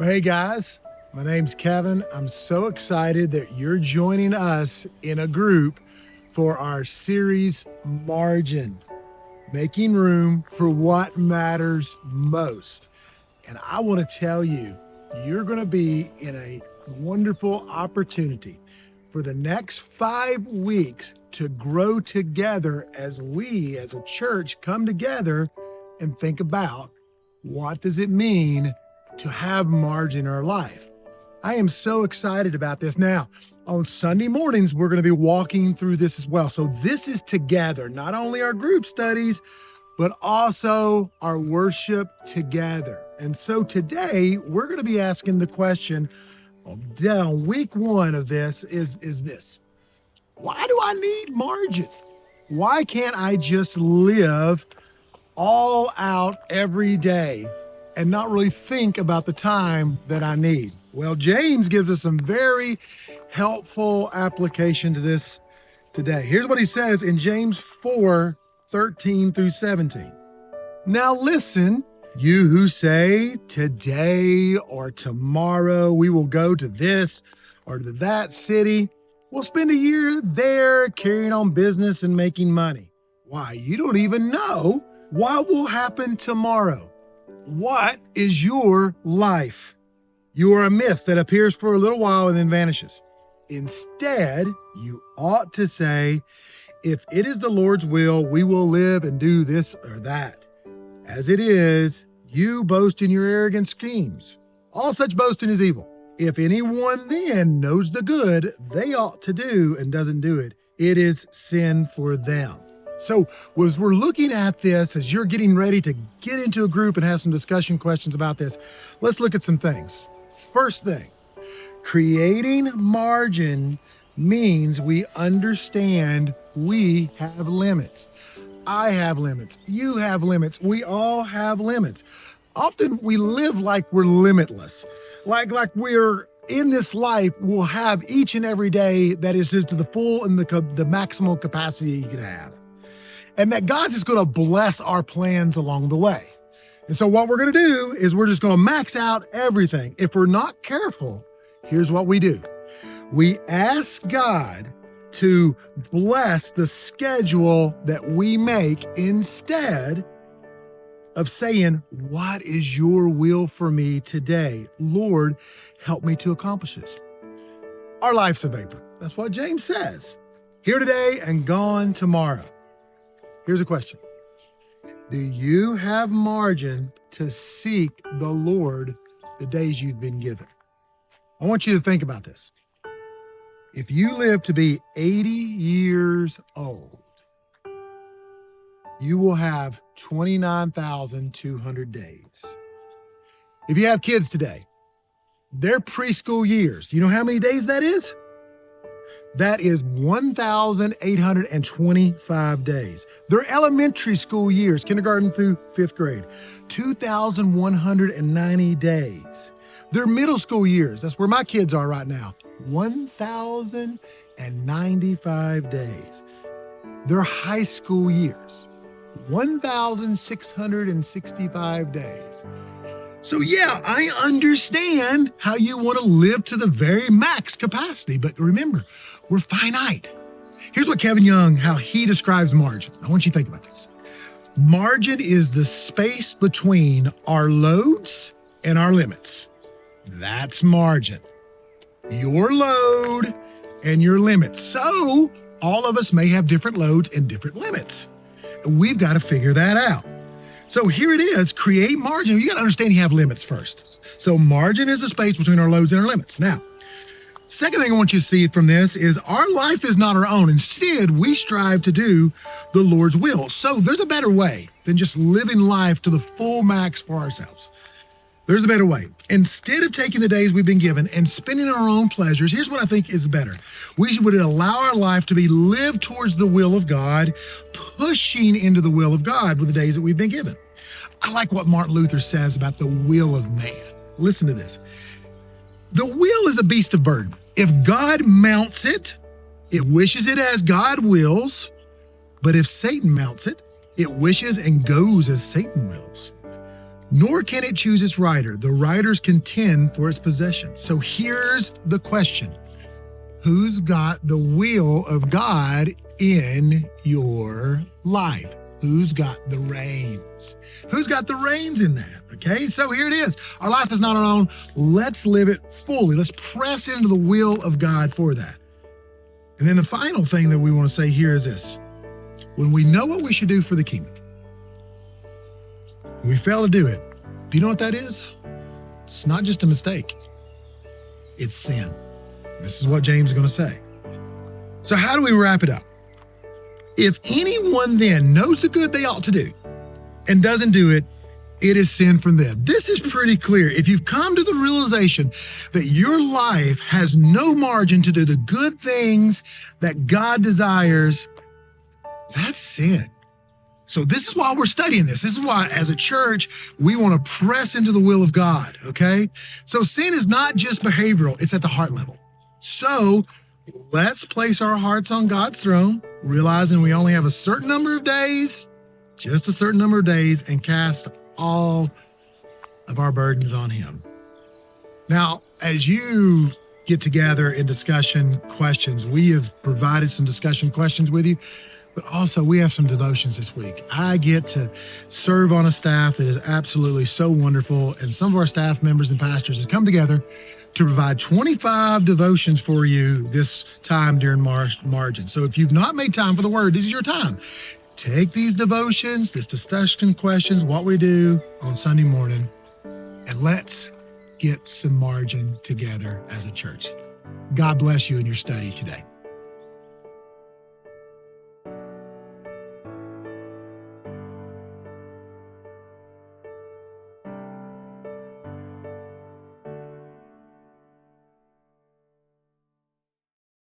Well, hey guys, my name's Kevin. I'm so excited that you're joining us in a group for our series, Margin, making room for what matters most. And I want to tell you, you're going to be in a wonderful opportunity for the next 5 weeks to grow together as we, as a church, come together and think about what does it mean to have margin in our life. I am so excited about this. Now, on Sunday mornings, we're going to be walking through this as well. So this is together, not only our group studies, but also our worship together. And so today, we're going to be asking the question, down week 1 of this is this. Why do I need margin? Why can't I just live all out every day and not really think about the time that I need? Well, James gives us some very helpful application to this today. Here's what he says in James 4:13 through 17. Now listen, you who say today or tomorrow we will go to this or to that city. We'll spend a year there carrying on business and making money. Why, you don't even know what will happen tomorrow. What is your life? You are a mist that appears for a little while and then vanishes. Instead, you ought to say, if it is the Lord's will, we will live and do this or that. As it is, you boast in your arrogant schemes. All such boasting is evil. If anyone then knows the good they ought to do and doesn't do it, it is sin for them. So as we're looking at this, as you're getting ready to get into a group and have some discussion questions about this, let's look at some things. First thing, creating margin means we understand we have limits. I have limits. You have limits. We all have limits. Often we live like we're limitless, like we're in this life, we'll have each and every day that is just to the full and the maximal capacity you can have. And that God's just going to bless our plans along the way. And so what we're going to do is we're just going to max out everything. If we're not careful, here's what we do. We ask God to bless the schedule that we make instead of saying, what is your will for me today? Lord, help me to accomplish this. Our life's a vapor. That's what James says. Here today and gone tomorrow. Here's a question. Do you have margin to seek the Lord the days you've been given? I want you to think about this. If you live to be 80 years old, you will have 29,200 days. If you have kids today, their preschool years, do you know how many days that is? That is 1,825 days. Their elementary school years, kindergarten through 5th grade, 2,190 days. Their middle school years, that's where my kids are right now, 1,095 days. Their high school years, 1,665 days. So yeah, I understand how you want to live to the very max capacity, but remember, we're finite. Here's what Kevin Young, how he describes margin. I want you to think about this. Margin is the space between our loads and our limits. That's margin. Your load and your limits. So all of us may have different loads and different limits. We've got to figure that out. So here it is, create margin. You got to understand you have limits first. So margin is the space between our loads and our limits. Now, second thing I want you to see from this is our life is not our own. Instead, we strive to do the Lord's will. So there's a better way than just living life to the full max for ourselves. There's a better way. Instead of taking the days we've been given and spending our own pleasures, here's what I think is better. We would allow our life to be lived towards the will of God, pushing into the will of God with the days that we've been given. I like what Martin Luther says about the will of man. Listen to this. The will is a beast of burden. If God mounts it, it wishes it as God wills. But if Satan mounts it, it wishes and goes as Satan wills. nor can it choose its rider. The riders contend for its possession. So here's the question. Who's got the will of God in your life? Who's got the reins? Who's got the reins in that? Okay, so here it is. Our life is not our own. Let's live it fully. Let's press into the will of God for that. And then the final thing that we want to say here is this. When we know what we should do for the kingdom, we fail to do it. Do you know what that is? It's not just a mistake. It's sin. This is what James is going to say. So how do we wrap it up? If anyone then knows the good they ought to do and doesn't do it, it is sin from them. This is pretty clear. If you've come to the realization that your life has no margin to do the good things that God desires, that's sin. So this is why we're studying this. This is why, as a church, we want to press into the will of God, okay? So sin is not just behavioral, it's at the heart level. So let's place our hearts on God's throne, realizing we only have a certain number of days, just a certain number of days, and cast all of our burdens on Him. Now, as you get together in discussion questions, we have provided some discussion questions with you, but also we have some devotions this week. I get to serve on a staff that is absolutely so wonderful, and some of our staff members and pastors have come together to provide 25 devotions for you this time during Margin. So if you've not made time for the Word, this is your time. Take these devotions, this discussion questions, what we do on Sunday morning, and let's get some margin together as a church. God bless you in your study today.